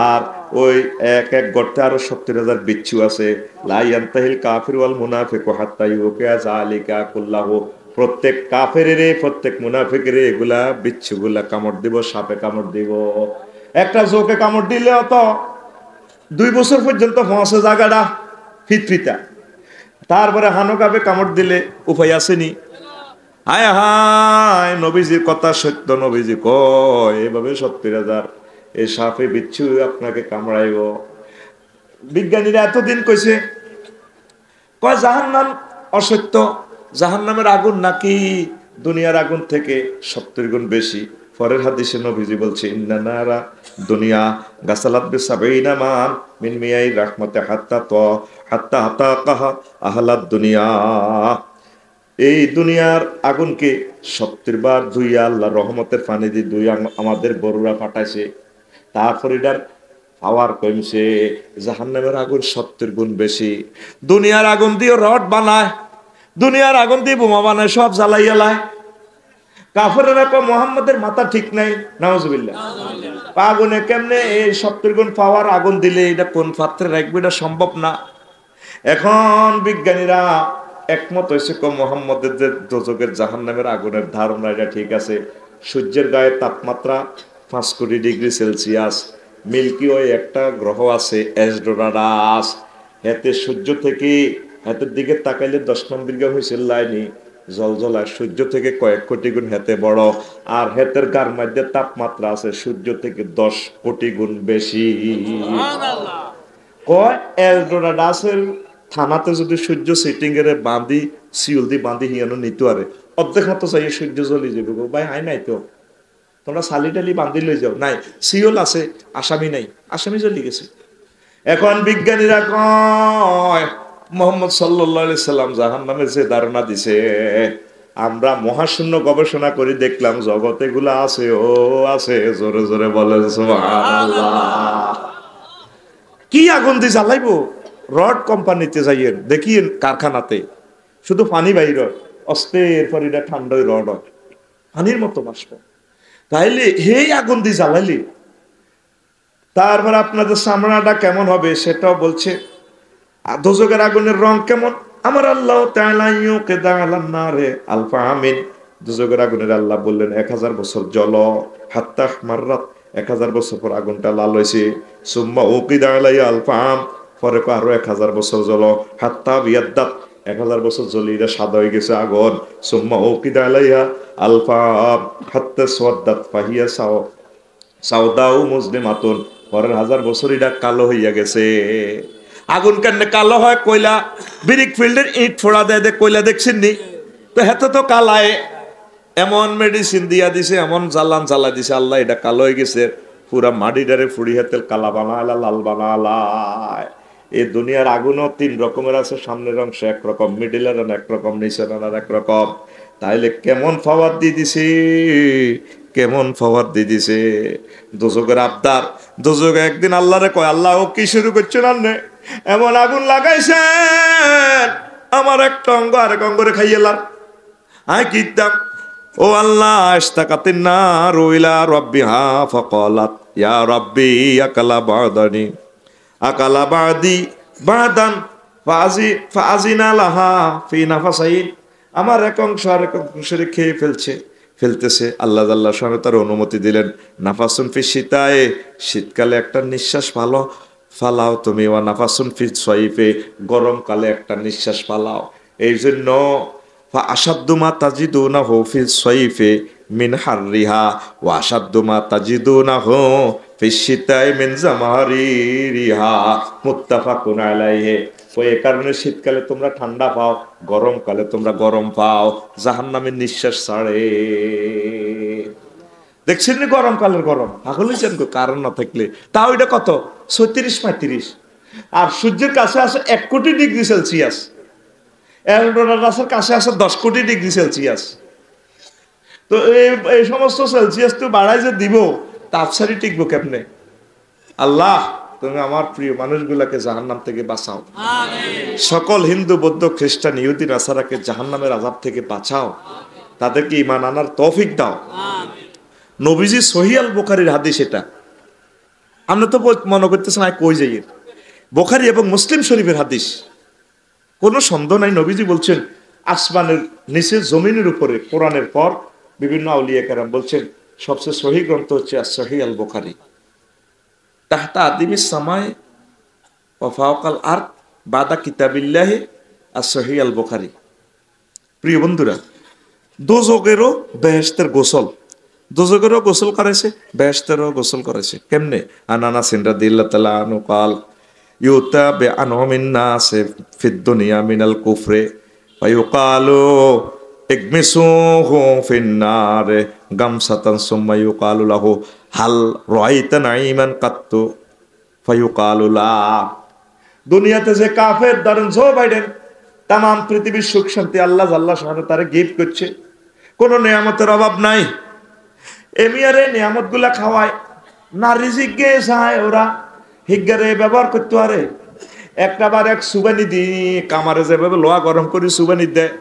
আর ওই এক এক গর্তে আরো 70,000 বিচ্ছু আছে। লা ইয়ানতাহিল কাফিরু ওয়াল মুনাফিকু হাত্তা ইউওয়াকিআ যালিকা কুল্লাহু, প্রত্যেক কাফেরের প্রত্যেক মুনাফিকের এগুলা বিচ্ছুগুলা কামড় দিব, সাপে কামড় দিব। একটা জোকে কামড় দিলে তো 2 বছর পর্যন্ত ফসে জায়গাটা ফিতফিতা, তারপরে হানুকাবে কামড় দিলে উপায় আসেনি, হায় হায়, নবীজির কথা সত্য, নবীজি কয় এভাবে 70,000 এই সাপে বিচ্ছু আপনাকে কামড়াইব। বিজ্ঞানীরা এতদিন কইছে কয় জাহান্নাম অসত্য, জাহান্নামের আগুন নাকি দুনিয়ার আগুন থেকে 70 গুণ বেশি। পরের হাদিসে নবীজি বলছে ইন্না নারা দুনিয়া গাসালাত বিসাবিনা মান মিন মিয়াই রাহমাতে হাত্তা হাতাকাহা আহলাদ দুনিয়া। এই দুনিয়ার আগুনকে 70 বার ধুইয়া আল্লাহ রহমতের পানি দিয়ে ধুইয়া আমাদের বড়রা পাঠাইছে, তারপর এটার পাওয়ার কমছে। জাহান্নামের আগুন 70 গুণ বেশি। দুনিয়ার আগুন দিয়ে রড বানায়, দুনিয়ার আগুন দিয়ে বোমা বানায়, সব জ্বালাইয়ালায়। কাফেরেরা কয় মুহাম্মাদের মাথা ঠিক নাই, নাউজুবিল্লাহ। আগুনে কেমনে এই 70 গুণ পাওয়ার আগুন দিলে এটা কোন পাত্রে রাখবে, এটা সম্ভব না। এখন বিজ্ঞানীরা একমত হয়েছে মুহাম্মদের যে দোজখের জাহান্নামের আগুনের ধারণা এটা ঠিক আছে। সূর্যের গায়ে তাপমাত্রা 5 কোটি ডিগ্রি সেলসিয়াস। মিল্কি ওয়ে একটা গ্রহ আছে এসডোরাডাস, এতে সূর্য থেকে হাতের দিকে তাকাইলে 10 নম্বর গ্রহ হয়েছে লাইনি জলজলায়, সূর্য থেকে কয়েক কোটি গুণ হেতে বড়। আর হেতের গার মধ্যে তাপমাত্রা আছে সূর্য থেকে 10 কোটি গুণ বেশি। কয় এলডোরাডাসের থানাতে যদি সূর্য সিটিং এর বাঁধি সিউল দি বাঁধি হিয়ানো নিতে আরে অর্ধেক মতো চাই সূর্য জ্বলি যাবে গো ভাই, হাই নাই তো তোমরা সালি টালি বাঁধি লই যাও, নাই সিওল আছে আসামি নাই, আসামি জ্বলি গেছে। এখন বিজ্ঞানীরা কয় মোহাম্মদ সাল্লাল্লাহু আলাইহি সাল্লাম জাহান্নামের যে ধারণা দিছে, আমরা মহাশূন্য গবেষণা করে দেখলাম জগতে গুলা আছে, ও আছে, জোরে জোরে বলেন সুবহানাল্লাহ। কি আগুন দিয়ে জ্বালাইবো? রড কোম্পানিতে যাইয়েন দেখিয়েন, কারখানাতে শুধু পানি বাইর অস্তে, এরপর এটা ঠান্ডায় রড হয় পানির মতো বাষ্প। তাইলে এই আগুন দিয়ে জ্বালাইলে তারপর আপনাদের চামড়াটা কেমন হবে সেটাও বলছে। দোজখের আগুনের রং কেমন? আমার আল্লাহ তাআলা ইউকিদা আলান নারে আলফা আমিন। দোজখের আগুনের আল্লাহ বললেন 1000 বছর জ্বল, হাত্তা মাররাত 1000 বছর পর আগুনটা লাল হয়েছে। সুম্মা উকিদা আলাইয়া আলফা আম, পরে আরো 1000 বছর জ্বল, হাত্তা বিয়াদ্দাত 1000 বছর জ্বলি এটা সাদা হয়ে গেছে আগুন। সুম্মা উকিদা আলাইয়া আলফা আম হাত্তা সোয়াদ্দাত ফাহিয়া সাউদাউ মুসলিমাতুন, পরের 1000 বছর এটা কালো হইয়া গেছে। আগুন কেন কালো হয়? কয়লা ব্রিক ফিল্ডের ইট ফোড়া দেয় কয়লা দেখছেন নি তো, হেতে তো কালায় এমন মেডিসিন দিয়া দিছে, এমন জ্বালান জ্বালা দিছে আল্লাহ এটা কালো হয়ে গেছে। পুরা মাটিটারে ফুড়ি হাতে কালা বানালা, লাল বানালায়। এই দুনিয়ার আগুনও 3 রকমের আছে, সামনের অংশ একরকম, মিডিলের একরকম, নিচের একরকম। তাইলে কেমন পাওয়ার দিয়ে দিছে, কেমন পাওয়ার দিয়ে দিছে। দোজখের আবদার, দোজখে একদিন আল্লাহরে কয় আল্লাহ ও কি শুরু করছেন আন্নে, এমন আগুন লাগাইছেন আমার একটা অঙ্গ আরেক অঙ্গরে খাইয়েলাম। আয় কিতাম ও আল্লাহ ইস্তাকাতিন নারু ইলা রাব্বিহা ফাকালাত ইয়া রাব্বি আকালা বাদানি আকালা বাদি বাদান ফাজিনা লাহা ফি নাফাসাইন। আমার এক অংশ আরেক অংশে খেয়ে ফেলতেছে। আল্লাহ আল্লাহ সামনে তার অনুমতি দিলেন, নাফাসুন ফি শীতায়ে, শীতকালে একটা নিঃশ্বাস ফালাও তুমি, ওয়া নাফাসুন ফি সাইফে, গরমকালে একটা নিঃশ্বাস ফালাও। এই জন্য আসাদ্দু মা তাজিদুনাহু ফি সাইফে মিন হাররিহা ওয়া আসাদ্দু মা তাজিদুনাহু ফি শীতায়ে মিন জামারিরিহা, মুত্তাফাকুন আলাইহি। ওই কারণে শীতকালে তোমরা ঠান্ডা পাও, গরমকালে তোমরা গরম পাও, জাহান্নামের নিঃশ্বাস ছাড়ে। দেখছেন না গরমকালের গরম, পাগল হয়েছেন কারণ না থাকলে। তাও এটা কত 36-35, আর সূর্যের কাছে আছে 1 কোটি ডিগ্রি সেলসিয়াস, এলডোরাডাসের কাছে আছে 10 কোটি ডিগ্রি সেলসিয়াস। তো এই সমস্ত সেলসিয়াস তো বাড়াই যে দিব, তাপসারি টিকবো কেমনে? আল্লাহ তুমি আমার প্রিয় মানুষগুলাকে জাহান্নাম থেকে বাঁচাও, সকল হিন্দু বৌদ্ধ খ্রিস্টান ইহুদি নাসারাকে জাহান্নামের আযাব থেকে বাঁচাও, তাদেরকে ঈমান আনার তৌফিক দাও। নবীজি সহিহ আল বুখারীর হাদিস, এটা আমরা তো মনে করতেছেন কই যাই, বুখারী এবং মুসলিম শরীফের হাদিস, কোনো সন্দেহ নাই। নবীজি বলছেন আসমানের নিচে জমিনের উপরে কোরআনের পর বিভিন্ন আউলিয়া কেরাম বলছেন সবচেয়ে সহিহ গ্রন্থ হচ্ছে সহিহ আল বুখারী। তাহতা আদিমিস সামায়ে ওয়া ফাওকাল আরদ বাদা কিতাবিল্লাহি সহিহ আল বুখারী। প্রিয় বন্ধুরা, দোজকেরও বেহেশতের গোসল, দোজকেরও গোসল করাইছে, বেহেশতেরও গোসল করাইছে। কেমনে? আনানা সিনরা দিল্লা তালা আনু কাল ইউতা বে আনমিন নাসে ফিদ দুনিয়া মিনাল কুফরে ফায়ুকালু ইগমিসুহু ফিন্নারে গামসাতান সুম্মা ইউকালু লাহু হাল রাআইতা নাঈমান কাত্তু ফায়ুকালু লা। দুনিয়াতে যে কাফের, ধরেন জো বাইডেন, তাম পৃথিবীর সুখ শান্তি আল্লাহ আল্লাহ শাহানু তারা গিফট করছে, কোনো নিয়ামতের অভাব নাই। এমিয়ারে নিয়ামত গুলা খাওয়ায় না, রিজিক গে যায় ওরা হিগারে ব্যবহার করতে পারে। একটা বার এক সুবানি দি কামারে যেভাবে লোহা গরম করে সুবানি দেয়,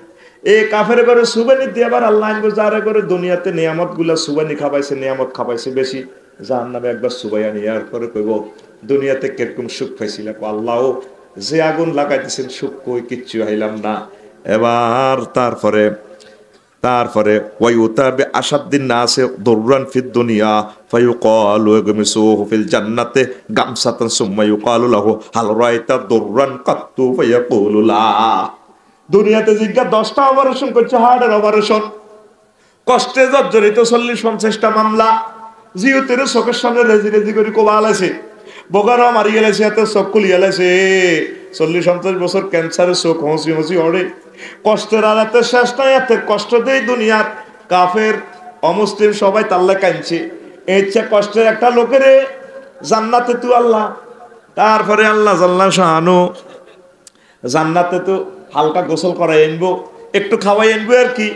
এই কাফের করে সুবানি দিয়ে আবার আল্লাহ আনবো যারে করে দুনিয়াতে নিয়ামত গুলা সুবানি খাবাইছে, নিয়ামত খাবাইছে বেশি, যার নামে একবার সুবাইয়া নিয়ে আর করে কইব দুনিয়াতে কিরকম সুখ পাইছিল, আল্লাহ যে আগুন লাগাইতেছেন সুখ কই কিচ্ছু হাইলাম না। এবার তারপরে ওয়ায়ুতাবে আসাদ্দিন নাসে দুররান ফিদ দুনিয়া ফায়ুকালু ইগমিসুহু ফিল জান্নাতে গামসাতান সুম্মা ইউকালু লাহু হাল রাআইতা দুররান কাত্তু ফায়াকুলু লা। দুনিয়াতে জিজ্ঞা 10টা অপারেশন করছে, হার্টের অপারেশন, কষ্টে জর্জরিত 40-50টা মামলা, জিওতের চোখের সামনে রেজি রেজি করে কোবাল আছে, বোকারও মারি গেলেছে, এত চোখ খুলি গেলেছে, 40-50 বছর ক্যান্সারের চোখ হসি হসি অড়ে, কষ্টের আর এত শেষ নাই, এত কষ্ট দেই দুনিয়ার কাফের অমুসলিম সবাই তাল্লা কাঁদছে, এর চেয়ে কষ্টের একটা লোকের জান্নাতে তু আল্লাহ। তারপরে আল্লাহ জাল্লা শাহানু জান্নাতে তো হালকা গোসল করাই আনবো, একটু খাওয়াই আনবো আর কি।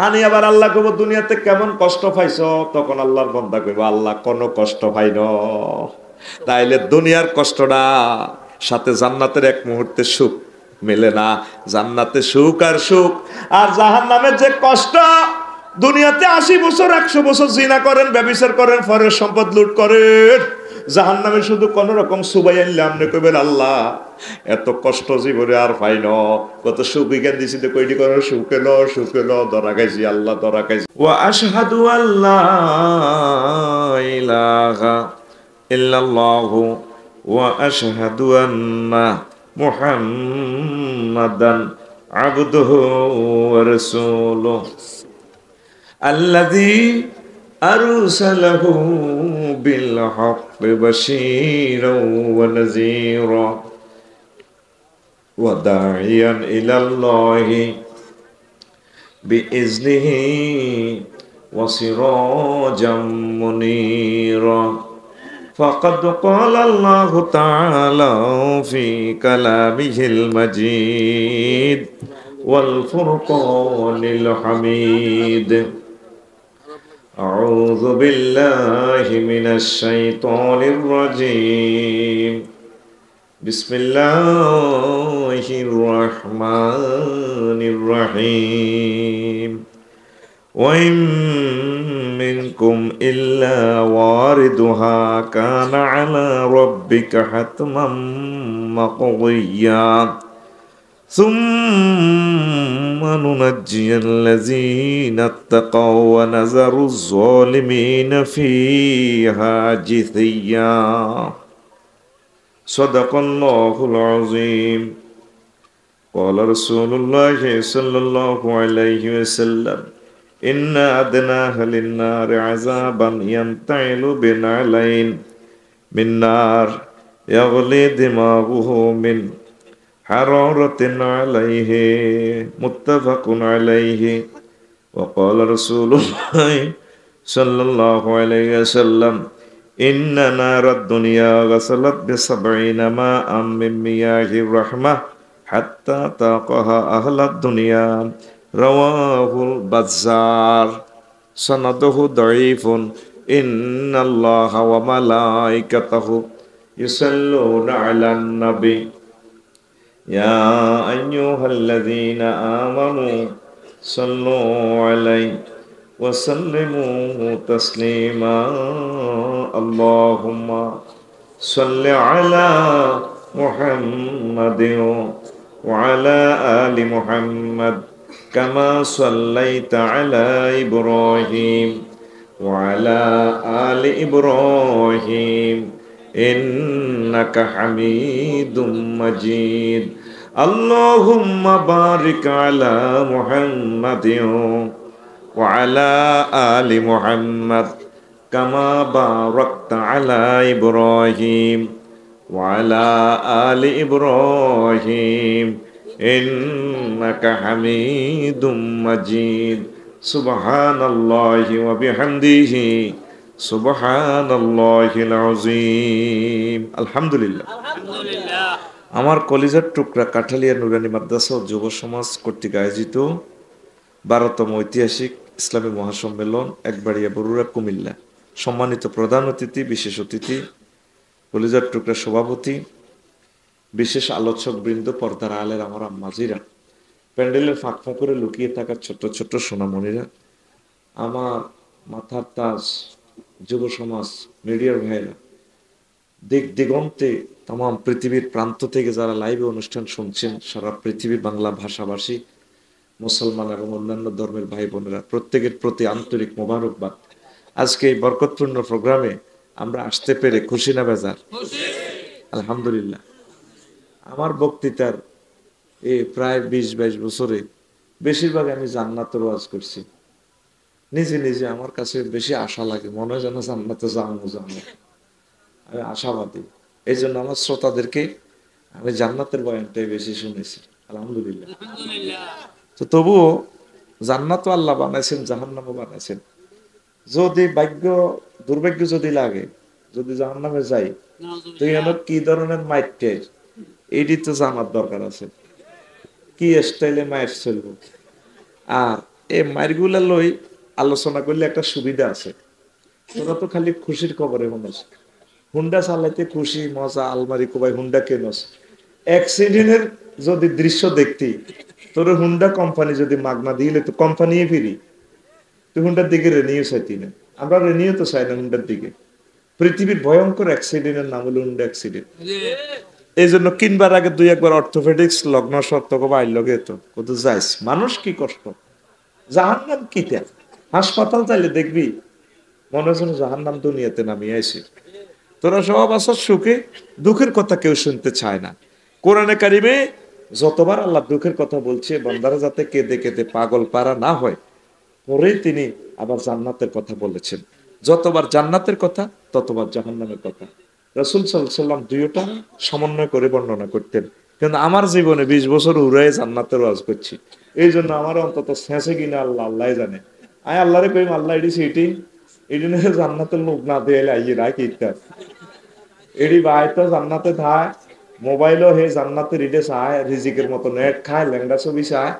আনি আবার আল্লাহ কব দুনিয়াতে কেমন কষ্ট পাইছ, তখন আল্লাহর বান্দা কইব আল্লাহ কোনো কষ্ট পাই ন। তাইলে দুনিয়ার কষ্টটা সাথে জান্নাতের এক মুহূর্তে সুখ মেলে না। জান্নাতে সুখ আর সুখ, আর জাহান্নামের যে কষ্ট, দুনিয়াতে 80 বছর 100 বছর জিনা করেন, ব্যভিচার করেন, ফরের সম্পদ লুট করেন, জাহান্নামে শুধু কোন রকম সুবাই আনলে আপনি কইবেন আল্লাহ এত কষ্ট জীবনে আর পাই ন, কত সুখ বিজ্ঞান দিছি তো কইটি করো সুখ এলো ধরা খাইছি আল্লাহ ধরা খাইছি। ওয়া আশহাদু আল্লা ইলাহা ইল্লাল্লাহু ওয়া আশহাদু আন্না মুহাম্মাদান আবদুহু ওয়া রাসূলুহু আল্লাযী আরসালাহু বিল হাক্কি বাশীরাও ওয়া নাযীরা ওয়া দাঈয়ান ইলাল্লাহি বিইজনিহি ওয়া সিরাজাম মুনীরা। ফাকাদ ক্বালা আল্লাহু তাআলা ফি কালামিহিল মাজিদ ওয়াল ফুরকানিল হামিদ। আউযু বিল্লাহি মিনাশ শাইতানির রাজীম। বিসমিল্লাহির রহমানির রহিম। ওয়া ইন মিনকুম ইল্লা ওয়ারিদুহা কানা আলা রাব্বিকা হাতমান মাকদিয়্যা ثم ننجي الذين اتقوا ونذر الظالمين فيها جثيا صدق الله العظيم. قال رسول الله صلى الله عليه وسلم إن أدناها للنار عذابا ينتعل بنعلين من نار يغلي دماغه من حرارة عليه متفق عليه. وقال رسول الله صلى الله عليه وسلم إن نار الدنيا غسلت ب70 ماء من مياه الرحمة حتى طاقها أهل الدنيا. رواه البزار. سنده ضعيف. إن الله وملائكته يصلون على النبي يا أيها الذين آمنوا صلوا عليه وسلموا تسليما. اللهم صل على محمد وعلى آل محمد كما صليت على إبراهيم وعلى آل إبراهيم إنك حميد مجيد. اللهم بارك على محمد وعلى آل محمد كما باركت على إبراهيم وعلى آل إبراهيم إنك حميد مجيد سبحان الله وبحمده سبحان الله العظيم الحمد لله আমার কলিজার টুকরা কাঠালিয়া নুরানী মাদ্রাসা ও যুব সমাজ কর্তৃক আয়োজিত 12তম ঐতিহাসিক ইসলামী মহাসম্মেলন একবাড়িয়া বরুড়া কুমিল্লা সম্মানিত প্রধান অতিথি বিশেষ অতিথি কলিজার টুকরা সভাপতি বিশেষ আলোচক বৃন্দ পর্দার আলের আমার আম্মাজিরা প্যান্ডেলের ফাঁক করে লুকিয়ে থাকা ছোট ছোট সোনামণিরা আমার মাথার তাজ যুব সমাজ মিডিয়ার ভাইরা দিক দিগন্তে তাম পৃথিবীর প্রান্ত থেকে যারা লাইভে অনুষ্ঠান শুনছেন সারা পৃথিবীর বাংলা ভাষাভাষী মুসলমান এবং অন্যান্য ধর্মের ভাই বোনেরা প্রত্যেকের প্রতি আন্তরিক মোবারকবাদ। আজকে এই বরকতপূর্ণ প্রোগ্রামে আমরা আসতে পেরে খুশি না বেজার? আলহামদুলিল্লাহ। আমার বক্তৃতার এই প্রায় 20-22 বছরে বেশিরভাগ আমি জান্নাতের ওয়াজ করছি। নিজে নিজে আমার কাছে বেশি আশা লাগে, মনে হয় যেন জান্নাতে যাবো। আমি আশাবাদী, এই জন্য আমার শ্রোতাদেরকে আমি জান্নাতের বয়ানটাই বেশি শুনেছি। আলহামদুলিল্লাহ। তো তবুও জান্নাত আল্লাহ বানাইছেন, জাহান্নামও বানাইছেন। যদি দুর্ভাগ্য যদি লাগে, যদি জাহান্নামে যাই, তো কি ধরনের মাইটের এটি তো জানার দরকার আছে, কি স্টাইলে মায়ের চলবো। আর এই মায়েরগুলা লই আলোচনা করলে একটা সুবিধা আছে, তোরা তো খালি খুশির খবরে মানুষ হুন্ডা চালাইতে খুশি মজা, আলমারি কোবাই হুন্ডা কেনস। অ্যাক্সিডেন্টের যদি দৃশ্য দেখতি, তোর হুন্ডা কোম্পানি যদি মাগনা দিলে তো কোম্পানি ফিরি, তুই হুন্ডার দিকে রেনিও চাইতি না। আমরা রেনিও তো চাই না হুন্ডার দিকে। পৃথিবীর ভয়ঙ্কর অ্যাক্সিডেন্টের নাম হলো হুন্ডা অ্যাক্সিডেন্ট। এই জন্য কিনবার আগে 2-1 বার অর্থোপেডিক্স লগ্ন সত্য আইল লগে তো কত যাইস। মানুষ কি কষ্ট, জাহান্নাম কি তে হাসপাতাল চাইলে দেখবি মনে হচ্ছে জাহান্নাম দুনিয়াতে নামিয়ে আইছে। তোরা সব আসার সুখে, দুঃখের কথা কেউ শুনতে চায় না। কোরআনে কারিমে যতবার আল্লাহ দুঃখের কথা বলছে বান্দারা যাতে কেঁদে কেঁদে পাগল পারা না হয়, পরে তিনি আবার জান্নাতের কথা বলেছেন। যতবার জান্নাতের কথা ততবার জাহান্নামের কথা। রাসূল সাল্লাল্লাহু আলাইহি ওয়াসাল্লাম দুইটা সমন্বয় করে বর্ণনা করতেন। কিন্তু আমার জীবনে 20 বছর উড়াই জান্নাতের ওয়াজ করছি, এই জন্য আমার অন্তত শেষে কিনা আল্লাহ আল্লাহ জানে। আয় আল্লাহরে কইম, আল্লাহ এটি সেটি এটি জান্নাতের লোক না দিয়ে আইয়ে রাখি ইত্যাদি এডি ভাই তো জান্নাতে থায়, মোবাইলও হে জান্নাতের ইডে চায়, রিজিকের মতো নেট খায়, ল্যাংডা ছবি চায়।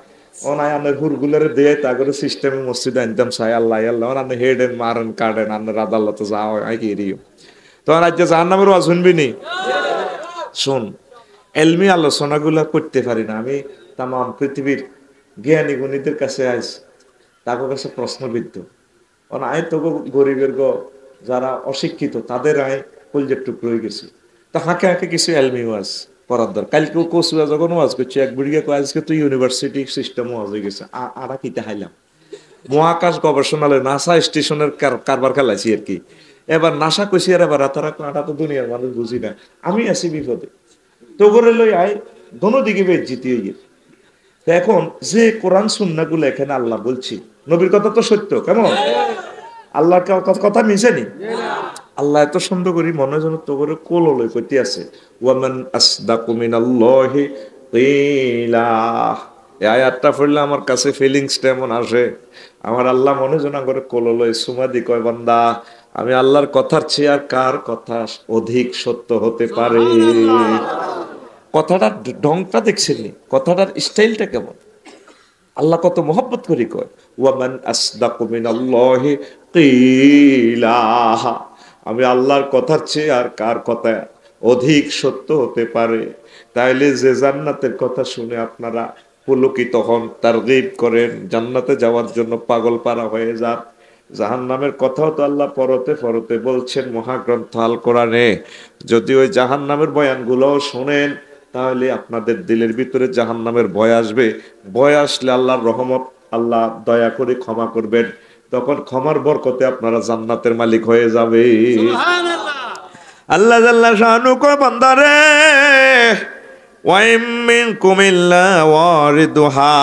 ওনায় আনের হুরগুলারে দিয়ে তাগরে সিস্টেমে মসজিদে আনতাম চাই আল্লাহ আল্লাহ আনে হেডেন মারেন কাটেন আনের আদালতে যাওয়া হয় কি রিও। তখন আজ জাহান্নামের ওয়াজ শুনবি নি? শোন, এলমি আলোচনাগুলা করতে পারি না আমি। তাম পৃথিবীর জ্ঞানী গুণীদের কাছে আইস, তাদের কাছে প্রশ্নবিদ্ধ। আয় তো গরিবের যারা অশিক্ষিত তাদের আয় কলজের টুকরো হয়ে গেছে। তা হাঁকে হাঁকে কিছু এলমি ওয়াজ করার দরকার। কালকেও কচুয়া যখন ওয়াজ করছি, এক বুড়িকে আজকে তো ইউনিভার্সিটি সিস্টেম ওয়াজ হয়ে গেছে। আরা কিতে হাইলাম মহাকাশ গবেষণালয় নাসা স্টেশনের কারবার খেলাইছি আর কি। এবার নাসা কইছি আর এবার তারা কাঁটা তো দুনিয়ার মানুষ বুঝি না। আমি আছি বিপদে, তো করে লই আয় দোনো দিকে বেশ জিতে গিয়ে। এখন যে কোরআন সুন্নাহগুলো এখানে আল্লাহ বলছি, নবীর কথা তো সত্য, কেমন আল্লাহর কথা মিশেনি। আল্লাহ এত সুন্দর করি মনে যেন তো করে কোললই করতে আছে। ওয়ামান আসদাকু মিনাল্লাহি কিলা, এই আয়াতটা পড়লে আমার কাছে ফিলিংসটা এমন আসে, আমার আল্লাহ মনে যেন করে কোললই সুমাদি কয় বান্দা আমি আল্লাহর কথার চেয়ে আর কার কথা অধিক সত্য হতে পারে। কথাটার ঢংটা দেখছেন, কথাটার স্টাইলটা কেমন, আল্লাহ কত মহব্বত করি কয় ওয়ামান আসদাকু মিনাল্লাহি কিলা, আমি আল্লাহর কথার চেয়ে আর কার কথা অধিক সত্য হতে পারে। তাইলে যে জান্নাতের কথা শুনে আপনারা পুলকিত হন, তারগীব করেন, জান্নাতে যাওয়ার জন্য পাগল পারা হয়ে যান, জাহান্নামের কথাও তো আল্লাহ পরতে পরতে বলছেন মহাগ্রন্থ আল কোরআনে। যদি ওই জাহান্নামের বয়ানগুলোও শোনেন তাহলে আপনাদের দিলের ভিতরে জাহান্নামের ভয় আসবে। ভয় আসলে আল্লাহর রহমত, আল্লাহ দয়া করে ক্ষমা করবেন, তখন ক্ষমার বরকতে আপনারা জান্নাতের মালিক হয়ে যাবে। আল্লাহ জাল্লা শানু কয় বান্দারে ওয়াইম মিনকুম ইল্লা ওয়ারিদুহা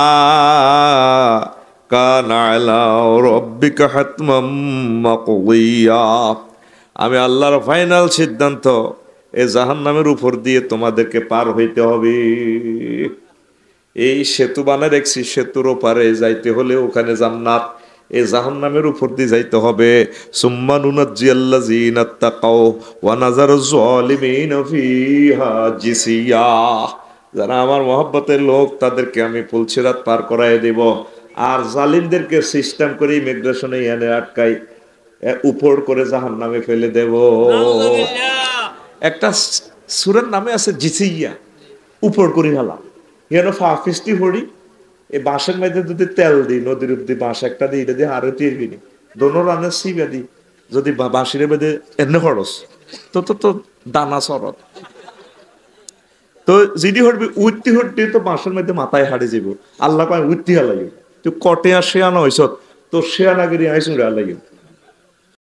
কানা আলা রাব্বিকা হাতমাম মাকদিয়া। আমি আল্লাহর ফাইনাল সিদ্ধান্ত, এই জাহান্নামের উপর দিয়ে তোমাদেরকে পার হইতে হবে। এই সেতু বানায় দেখছি, সেতুর ওপারে যাইতে হলে ওখানে জান্নাত, এই জাহান্নামের উপর দিয়ে যাইতে হবে। সুম্মা নুনাজ্জিয়াল্লাযীনা তাকাও ওয়া নাযারুজ যালিমিনা ফিহা জিসিয়া। যারা আমার মহব্বতের লোক তাদেরকে আমি পুলসিরাত পার করায় দেব, আর জালিমদেরকে সিস্টেম করে ইমিগ্রেশনে এনে আটকাই, উপর করে জাহান্নামে ফেলে দেব। একটা সূরার নামে আছে জিসিয়া, উপর করি ফেলা। হেন ফাফিস্টি হড়ি এই বাঁশের মধ্যে যদি তেল দিই, নদীর উপদি বাঁশ একটা দিই, এটা দিয়ে আরো তীরবি নি দোনো রানে সিবে দিই, যদি বাঁশির বেঁধে এনে খরচ তো তো তো দানা সরত তো যিনি হটবি উঠতি হটতি তো বাঁশের মধ্যে মাথায় হারিয়ে যাব। আল্লাহ কয় উঠতি হালাই তুই কটে আর শেয়ানা হইস, তো শেয়ানাগিরি আইসুন হালাই